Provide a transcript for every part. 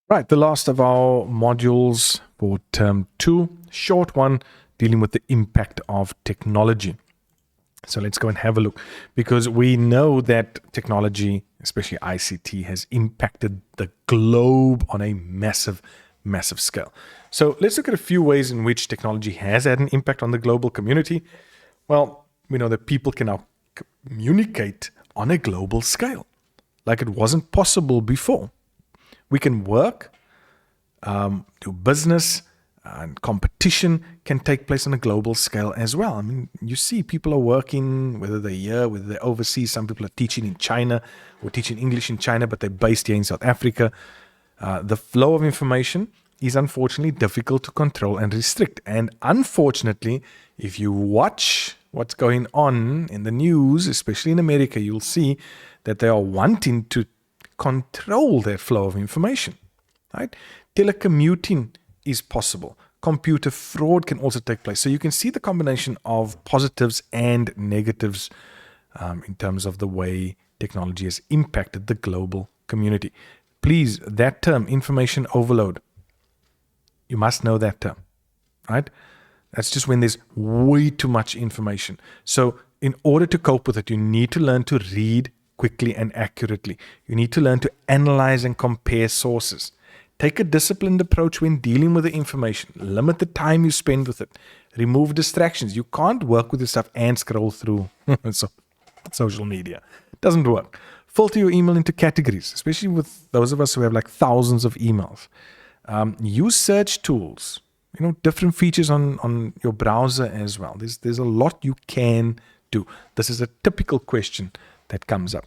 Right, the last of our modules for term 2, short one, dealing with the impact of technology. So let's go and have a look, because we know that technology, especially ICT, has impacted the globe on a massive, massive scale. So let's look at a few ways in which technology has had an impact on the global community. Well, we know that people can now communicate on a global scale like it wasn't possible before. We can work, do business, and competition can take place on a global scale as well. I mean, you see people are working, whether they're here, whether they're overseas. Some people are teaching in China or teaching English in China, but they're based here in South Africa. The flow of information is unfortunately difficult to control and restrict. And unfortunately, if you watch what's going on in the news, especially in America, you'll see that they are wanting to control that flow of information. Right? Telecommuting is possible. Computer fraud can also take place. So you can see the combination of positives and negatives in terms of the way technology has impacted the global community. Please, that term, information overload, you must know that term, right? That's just when there's way too much information. So in order to cope with it, you need to learn to read quickly and accurately. You need to learn to analyze and compare sources. Take a disciplined approach when dealing with the information. Limit the time you spend with it. Remove distractions. You can't work with this stuff and scroll through social media. It doesn't work. Filter your email into categories, especially with those of us who have like thousands of emails. Use search tools. Different features on your browser as well. There's a lot you can do. This is a typical question that comes up.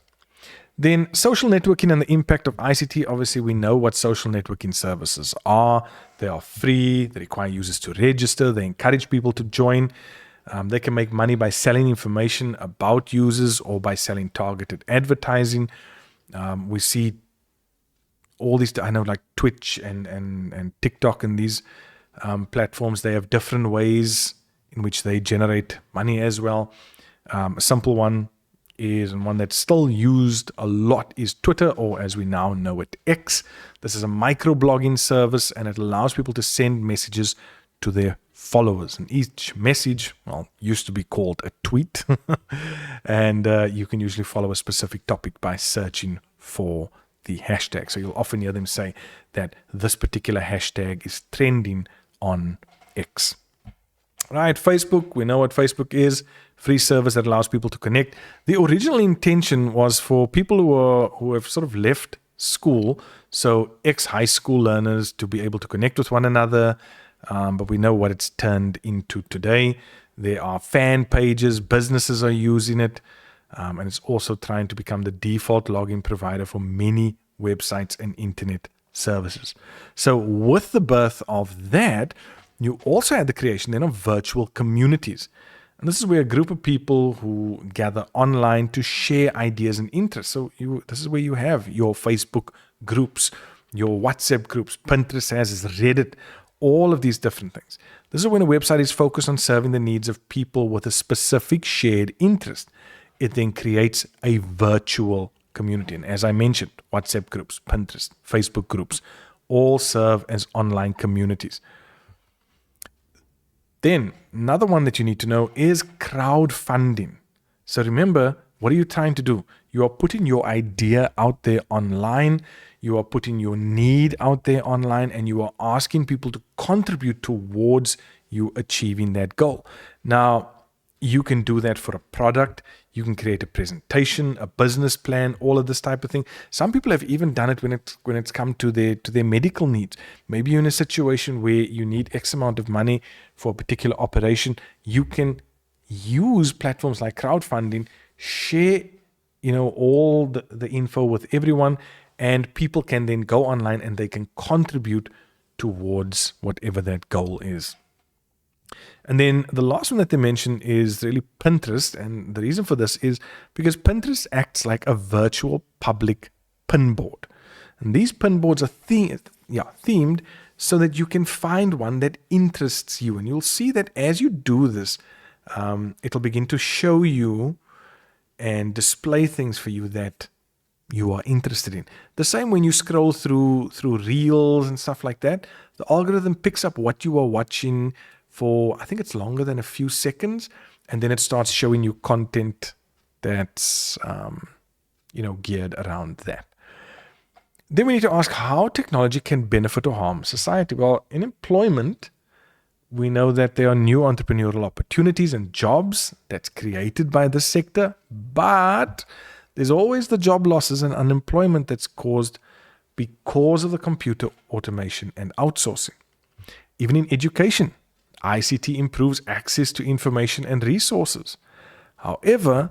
Then social networking and the impact of ICT. Obviously, we know what social networking services are. They are free. They require users to register. They encourage people to join. They can make money by selling information about users or by selling targeted advertising. We see all these, I know, like Twitch and TikTok and these platforms, they have different ways in which they generate money as well. A simple one is, and one that's still used a lot, is Twitter, or as we now know it, X. This is a microblogging service, and it allows people to send messages to their followers. And each message, used to be called a tweet. And you can usually follow a specific topic by searching for the hashtag. So you'll often hear them say that this particular hashtag is trending on X. Right, Facebook, we know what Facebook is. Free service that allows people to connect. The original intention was for people who have sort of left school, so ex-high school learners, to be able to connect with one another. But we know what it's turned into today. There are fan pages, businesses are using it, and it's also trying to become the default login provider for many websites and internet services. So with the birth of that, you also had the creation then of virtual communities. And this is where a group of people who gather online to share ideas and interests. So this is where you have your Facebook groups, your WhatsApp groups, Pinterest has Reddit, all of these different things. This is when a website is focused on serving the needs of people with a specific shared interest. It then creates a virtual community. And as I mentioned, WhatsApp groups, Pinterest, Facebook groups, all serve as online communities. Then another one that you need to know is crowdfunding. So remember, what are you trying to do? You are putting your idea out there online. You are putting your need out there online, and you are asking people to contribute towards you achieving that goal. Now, you can do that for a product. You can create a presentation, a business plan, all of this type of thing. Some people have even done it when it's come to their medical needs. Maybe you're in a situation where you need X amount of money for a particular operation. You can use platforms like crowdfunding, share, all the info with everyone, and people can then go online and they can contribute towards whatever that goal is. And then the last one that they mention is really Pinterest. And the reason for this is because Pinterest acts like a virtual public pinboard. And these pinboards are themed so that you can find one that interests you. And you'll see that as you do this, it'll begin to show you and display things for you that you are interested in. The same when you scroll through reels and stuff like that. The algorithm picks up what you are watching for, I think it's longer than a few seconds, and then it starts showing you content that's geared around that. Then we need to ask how technology can benefit or harm society. Well, in employment, we know that there are new entrepreneurial opportunities and jobs that's created by this sector, but there's always the job losses and unemployment that's caused because of the computer automation and outsourcing. Even in education, ICT improves access to information and resources. However,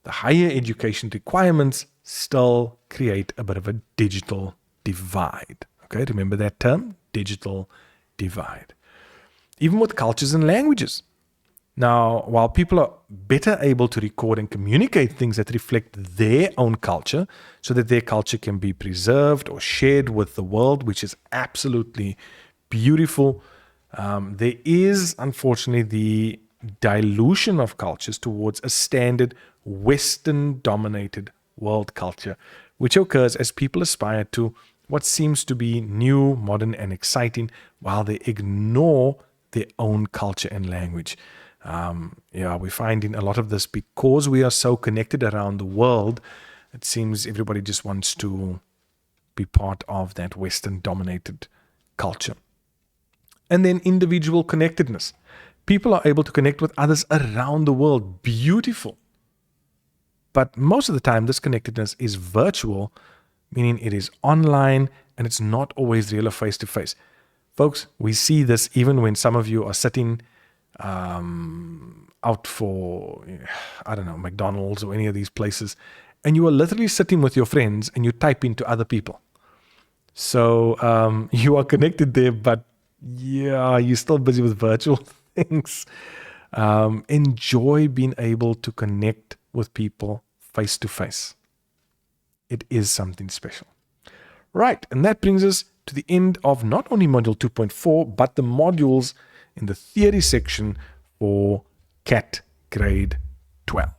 the higher education requirements still create a bit of a digital divide. Okay, remember that term, digital divide. Even with cultures and languages. Now, while people are better able to record and communicate things that reflect their own culture so that their culture can be preserved or shared with the world, which is absolutely beautiful, there is, unfortunately, the dilution of cultures towards a standard Western-dominated world culture, which occurs as people aspire to what seems to be new, modern, and exciting, while they ignore their own culture and language. We're finding a lot of this because we are so connected around the world. It seems everybody just wants to be part of that Western-dominated culture. And then individual connectedness. People are able to connect with others around the world. Beautiful. But most of the time, this connectedness is virtual, meaning it is online and it's not always real or face-to-face. Folks, we see this even when some of you are sitting out for, McDonald's or any of these places, and you are literally sitting with your friends and you type into other people. So you are connected there, but you're still busy with virtual things. Enjoy being able to connect with people face to face. It is something special. Right, and that brings us to the end of not only Module 2.4, but the modules in the theory section for CAT Grade 12.